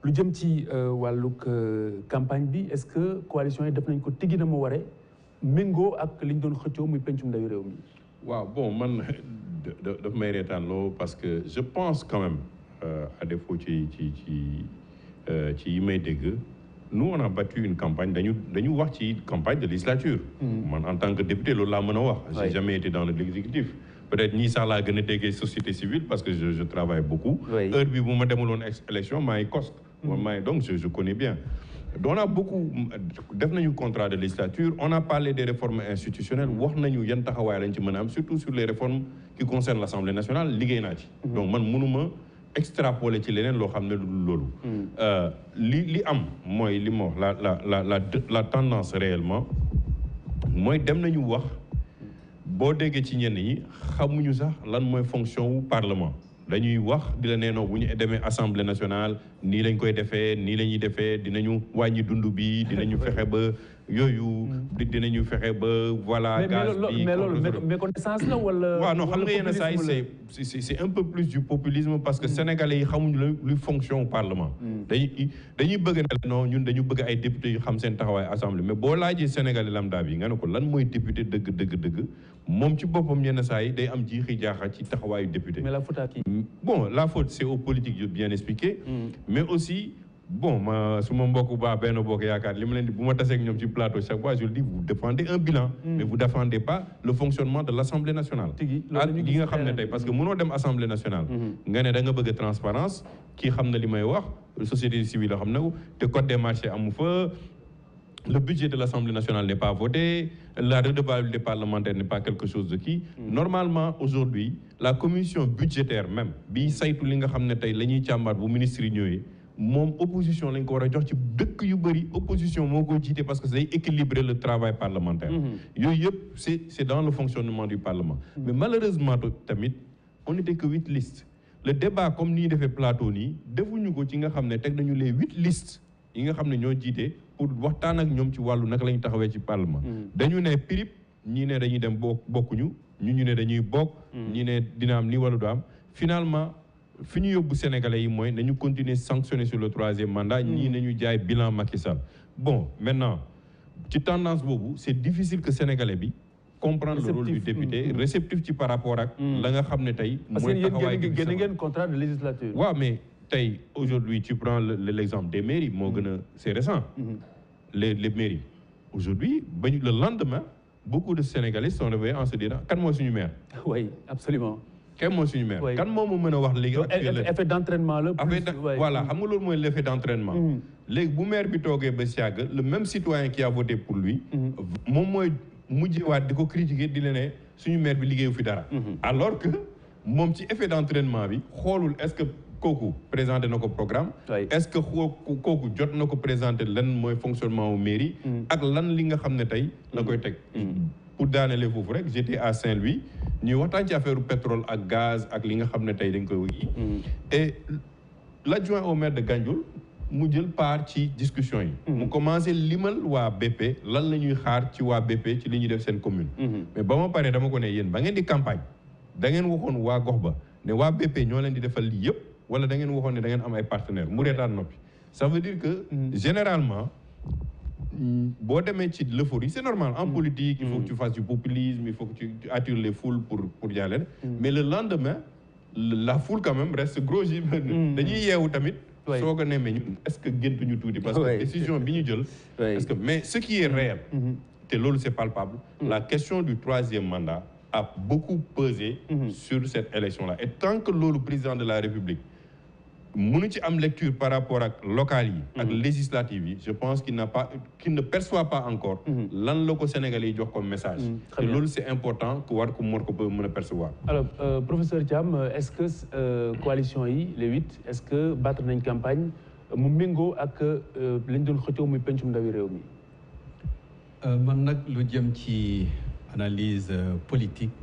lu jëm ci wàllug campagne bi est-ce que coalition yi def nañ ko tigi na mu waree méngoo ak li ñu doon xëccoo muy pencum ndawi réew mi. waaw bon man daf may reetaan loo parce que je pense quand même à défaut ci yi may dégg nous on a battu une campagne dañu wax ci campagne de législature. man en tant que député loolu laa mën a wax. j'ai jamais été dans l'exécutif. peut-être ñii sax laa gën a déggee société civile parce que je travaille beaucoup. heure bi bu ma demuloon élection maa ngi COSC. donc je connais bien. on a beaucoup def nañu contrat de législature on a parlé des réformes institutionnelles wax nañu yan taxawaay lañ ci mën a am surtout sur les réformes qui concernent l'Assemblée nationale liggéey naa ci. donc man mënuma extrapoler ci leneen loo xam ne loolu. li am mooy li ma wax la tendance réellement mooy dem nañu wax boo déggee ci ñenn ñi xamuñu sax lan mooy fonction wu parlement. dañuy wax di la nee non bu ñu demee assemblée nationale nii lañ koy defee nii la ñuy defee dinañu wàññi dund bi dinañu fexe ba yooyu. dinañu fexe ba voilà. gaz bi mais loolu méconnaissance la wala. waaw non xam nga yenn saa yi c'est un peu plus du populisme parce que sénégalais yi xamuñu luy fonction parlement. dañuy bëgg ne non ñun dañu bëgg ay députés yu xam seen taxawaay assemblée mais boo laajee sénégalais lambda bi nga ne ko lan mooy député dëgg moom ci boppam yenn saa yi day am jiixi jaaxa ci taxawaayu député. mais la faute à qui? Bon, la faute c'est aux politiques bien expliqué. Mais aussi bon su ma mbokk baax benn bokk yaakaar li ma leen di bu ma tasee ak ñoom ci plateau chaque fois je le dis vous défendez un bilan. mais vous défendez pas le fonctionnement de l'Assemblée nationale. gi nga xam ne tey parce que mënoo dem Assemblée nationale. nga ne da nga bëgg transparence kii xam na li may wax société civile la xam na ko te code des marchés amu fa. Le budget de l'Assemblée nationale n'est pas voté, la redevabilité parlementaire n'est pas quelque chose de qui. Normalement, aujourd'hui, la commission budgétaire même, bi saytu li nga xam ne tey la ñuy càmbar bu ministre yi ñëwee moom opposition lañ ko war a jox ci dëkk yu bëri opposition moo ko jiite parce que day équilibrer le travail parlementaire. yooyu yëpp c'est dans le fonctionnement du Parlement. Mais malheureusement tamit on n'était que 8 listes. Le débat comme ni ñu defee plateau nii defuñu ko ci nga xam ne teg nañu les 8 listes yi nga xam ne ñoo jiite pour waxtaan ak ñoom ci wàllu naka la ñu taxawee ci parlement. dañu ne pirip ñii ne dañuy dem bokkuñu ñu ne dañuy bokk. ñii ne dina am nii wala du am finalement fi ñu yóbbu sénégalais yi mooy nañu continuer sanctionner sur le 3e mandat. ñii nañu jaay bilan Macky Sall. bon maintenant ci tendance boobu c'est difficile que sénégalais bi comprendre le rôle du député réceptif ci par rapport ak la nga xam ne tey mooy taxawaay parce que yéen ngeen contrat de législature. waaw mais tey aujourd'hui tu prends l'exemple des mairies moo gën a c'est récent. les mairies aujourd'hui le lendemain beaucoup de Sénégalais sont réveillés en se disant kan mooy suñu maire. oui absolument. kan mooy suñu maire. kan moo ma mën a wax léegi. effet d'entraînement la. voilà xam nga loolu mooy l'effet d'entraînement. léegi bu maire bi toogee ba si yàgg le même citoyen qui a voté pour lui. moom mooy mujjewaat di ko critiquer di la ne suñu maire bi liggéeyu fi dara. alors que moom ci effet d'entraînement bi xoolul est-ce que kooku présenté na ko programme. est-ce que kooku jot na ko présenté lan mooy fonctionnement wu mairie. ak lan li nga xam ne tey na koy teg. pour daanele foofu rek j'étais à Saint-Louis ñuy waxtaan ci affaire pétrole ak gaz ak li nga xam ne tey dañ koy yi et l'adjoint au maire de Gandiol mu jël part ci discussion yi. mu commencé limal waa BP lan la ñuy xaar ci waa BP ci li ñuy def seen commune. mais ba ma paree dama ko ne yéen ba ngeen di campagne da ngeen waxoon waa gox ba ne waa BP ñoo leen di defal lii yëpp wala da ngeen waxoon ne da ngeen am ay partenaires mu reetaan noppi. ça veut dire que généralement boo demee ci l'euphorie c'est normal en politique il faut que tu fasses du populisme il faut que tu attires les foules pour jàllale mais le lendemain la foule quand même reste gros ji dañuy yeewu tamit soo ko nemee ñu est-ce que géntuñu tuuti parce que décision bi ñu jël est-ce que mais ce qui est réel te loolu c'est palpable la question du 3e mandat a beaucoup pesé sur cette élection-là et tant que loolu président de la République mënu ci am lecture par rapport ak locales yi ak législatives yi je pense qu'il ne perçoit pas encore lan la ko Sénégalais yi jox comme message te loolu c'est important que war ko mën a percevoir. Alors professeur Thiam est-ce que coalition yi les 8 est-ce que battre nañ campagne mu méngoo ak lañ doon xëccoo muy pencum ndawi réew mi. man nag lu jëm ci analyse politique